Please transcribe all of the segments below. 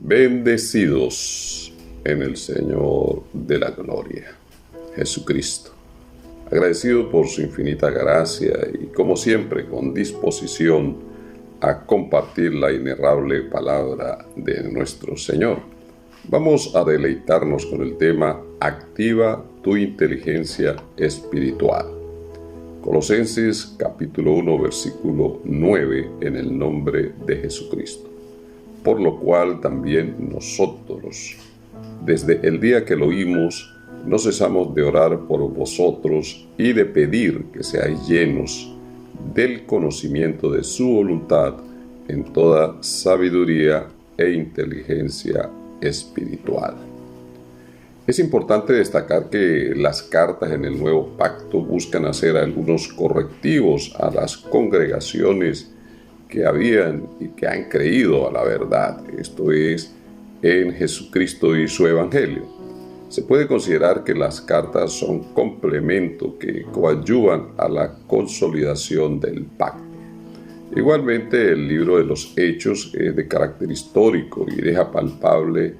Bendecidos en el Señor de la gloria, Jesucristo. Agradecido por su infinita gracia y, como siempre, con disposición a compartir la inerrable palabra de nuestro Señor. Vamos a deleitarnos con el tema Activa tu inteligencia espiritual. Colosenses capítulo 1, versículo 9, en el nombre de Jesucristo. Por lo cual también nosotros, desde el día que lo oímos, no cesamos de orar por vosotros y de pedir que seáis llenos del conocimiento de su voluntad en toda sabiduría e inteligencia espiritual. Es importante destacar que las cartas en el Nuevo Pacto buscan hacer algunos correctivos a las congregaciones que habían y que han creído a la verdad, esto es, en Jesucristo y su Evangelio. Se puede considerar que las cartas son complemento que coadyuvan a la consolidación del pacto. Igualmente, el libro de los Hechos es de carácter histórico y deja palpable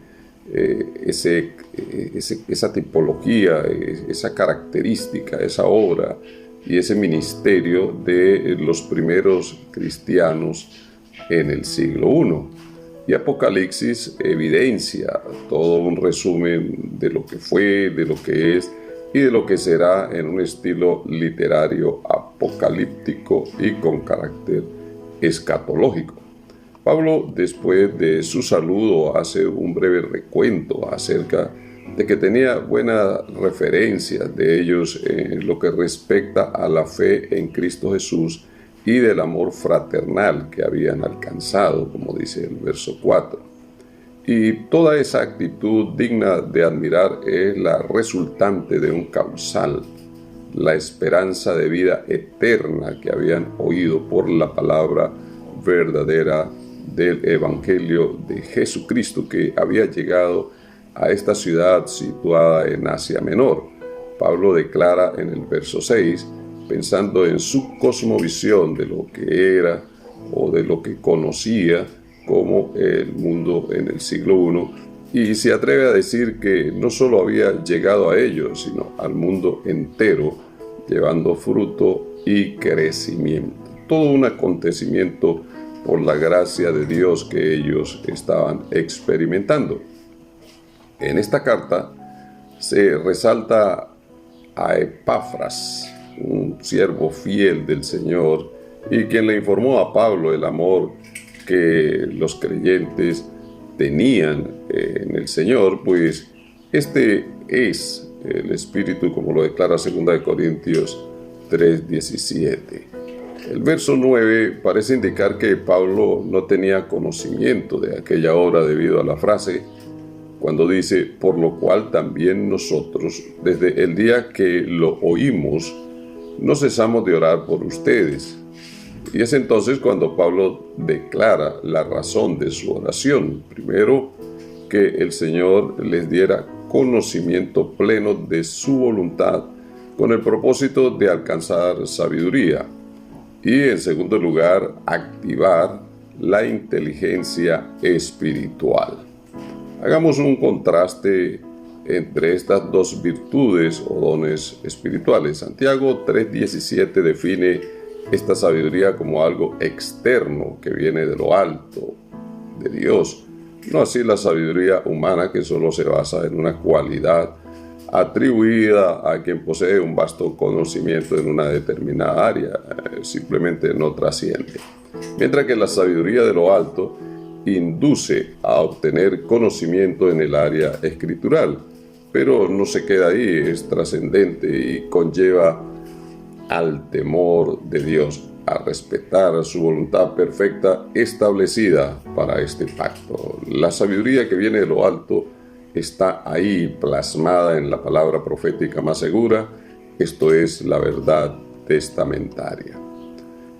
esa tipología, esa característica, esa obra y ese ministerio de los primeros cristianos en el siglo I. Y Apocalipsis evidencia todo un resumen de lo que fue, de lo que es y de lo que será en un estilo literario apocalíptico y con carácter escatológico. Pablo, después de su saludo, hace un breve recuento acerca de que tenía buenas referencias de ellos en lo que respecta a la fe en Cristo Jesús y del amor fraternal que habían alcanzado, como dice el verso 4. Y toda esa actitud digna de admirar es la resultante de un causal, la esperanza de vida eterna que habían oído por la palabra verdadera del Evangelio de Jesucristo que había llegado a esta ciudad situada en Asia Menor. Pablo declara en el verso 6, pensando en su cosmovisión de lo que era o de lo que conocía como el mundo en el siglo I, y se atreve a decir que no solo había llegado a ellos, sino al mundo entero, llevando fruto y crecimiento. Todo un acontecimiento por la gracia de Dios que ellos estaban experimentando. En esta carta se resalta a Epafras, un siervo fiel del Señor, y quien le informó a Pablo el amor que los creyentes tenían en el Señor, pues este es el Espíritu, como lo declara 2 Corintios 3:17. El verso 9 parece indicar que Pablo no tenía conocimiento de aquella obra debido a la frase cuando dice, por lo cual también nosotros, desde el día que lo oímos, no cesamos de orar por ustedes. Y es entonces cuando Pablo declara la razón de su oración. Primero, que el Señor les diera conocimiento pleno de su voluntad con el propósito de alcanzar sabiduría. Y en segundo lugar, activar la inteligencia espiritual. Hagamos un contraste entre estas dos virtudes o dones espirituales. Santiago 3:17 define esta sabiduría como algo externo que viene de lo alto, de Dios. No así la sabiduría humana, que solo se basa en una cualidad atribuida a quien posee un vasto conocimiento en una determinada área, simplemente no trasciende. Mientras que la sabiduría de lo alto induce a obtener conocimiento en el área escritural, pero no se queda ahí, es trascendente y conlleva al temor de Dios, a respetar su voluntad perfecta establecida para este pacto. La sabiduría que viene de lo alto está ahí plasmada en la palabra profética más segura, esto es la verdad testamentaria.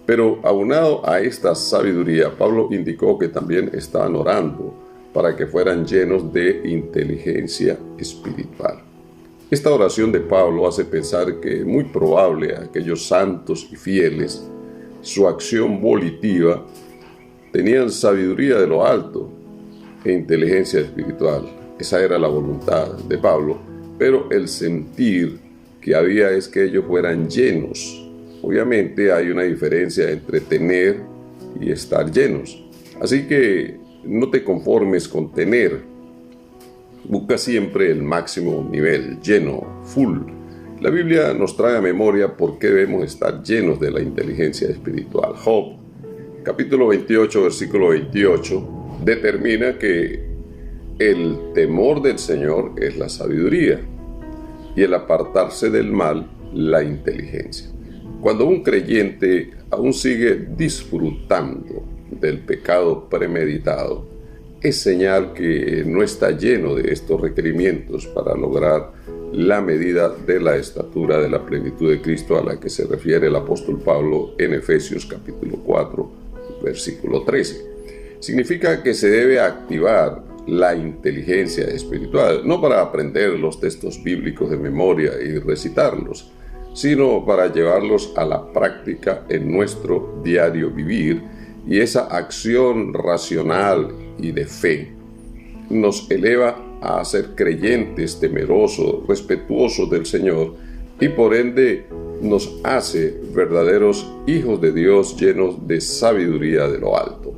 Pero aunado a esta sabiduría, Pablo indicó que también estaban orando para que fueran llenos de inteligencia espiritual. Esta oración de Pablo hace pensar que es muy probable a aquellos santos y fieles, su acción volitiva, tenían sabiduría de lo alto, e inteligencia espiritual. Esa era la voluntad de Pablo, pero el sentir que había es que ellos fueran llenos. Obviamente hay una diferencia entre tener y estar llenos. Así que no te conformes con tener. Busca siempre el máximo nivel, lleno, full. La Biblia nos trae a memoria por qué debemos estar llenos de la inteligencia espiritual. Job, capítulo 28, versículo 28, determina que el temor del Señor es la sabiduría y el apartarse del mal, la inteligencia. Cuando un creyente aún sigue disfrutando del pecado premeditado, es señal que no está lleno de estos requerimientos para lograr la medida de la estatura de la plenitud de Cristo a la que se refiere el apóstol Pablo en Efesios capítulo 4, versículo 13. Significa que se debe activar la inteligencia espiritual, no para aprender los textos bíblicos de memoria y recitarlos, sino para llevarlos a la práctica en nuestro diario vivir, y esa acción racional y de fe nos eleva a ser creyentes, temerosos, respetuosos del Señor, y por ende nos hace verdaderos hijos de Dios llenos de sabiduría de lo alto.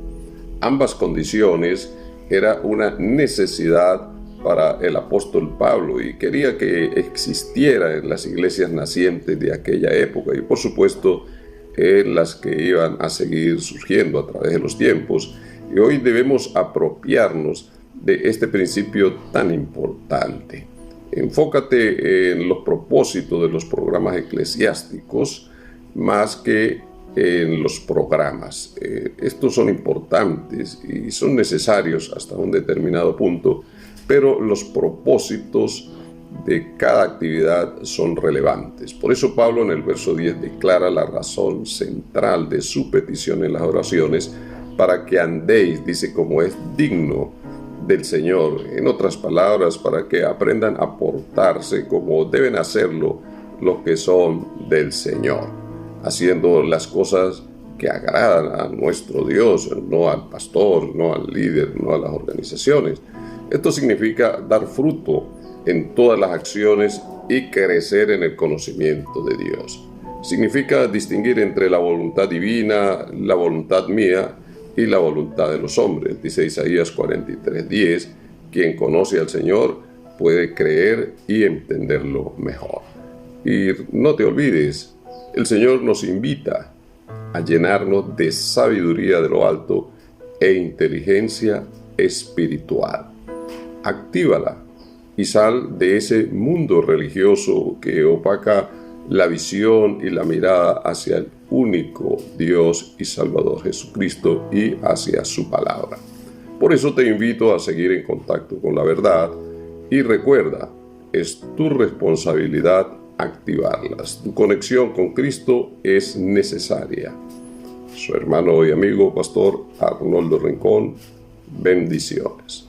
Ambas condiciones era una necesidad para el apóstol Pablo y quería que existiera en las iglesias nacientes de aquella época y por supuesto en las que iban a seguir surgiendo a través de los tiempos. Y hoy debemos apropiarnos de este principio tan importante. Enfócate en los propósitos de los programas eclesiásticos más que en los programas. Estos son importantes y son necesarios hasta un determinado punto, pero los propósitos de cada actividad son relevantes. Por eso Pablo en el verso 10 declara la razón central de su petición en las oraciones, para que andéis, dice, como es digno del Señor. En otras palabras, para que aprendan a portarse como deben hacerlo los que son del Señor, haciendo las cosas que agradan a nuestro Dios, no al pastor, no al líder, no a las organizaciones. Esto significa dar fruto en todas las acciones y crecer en el conocimiento de Dios. Significa distinguir entre la voluntad divina, la voluntad mía y la voluntad de los hombres. Dice Isaías 43:10, quien conoce al Señor puede creer y entenderlo mejor. Y no te olvides, el Señor nos invita a llenarnos de sabiduría de lo alto e inteligencia espiritual. Actívala y sal de ese mundo religioso que opaca la visión y la mirada hacia el único Dios y Salvador Jesucristo y hacia su palabra. Por eso te invito a seguir en contacto con la verdad y recuerda, es tu responsabilidad activarlas. Tu conexión con Cristo es necesaria. Su hermano y amigo, Pastor Arnoldo Rincón. Bendiciones.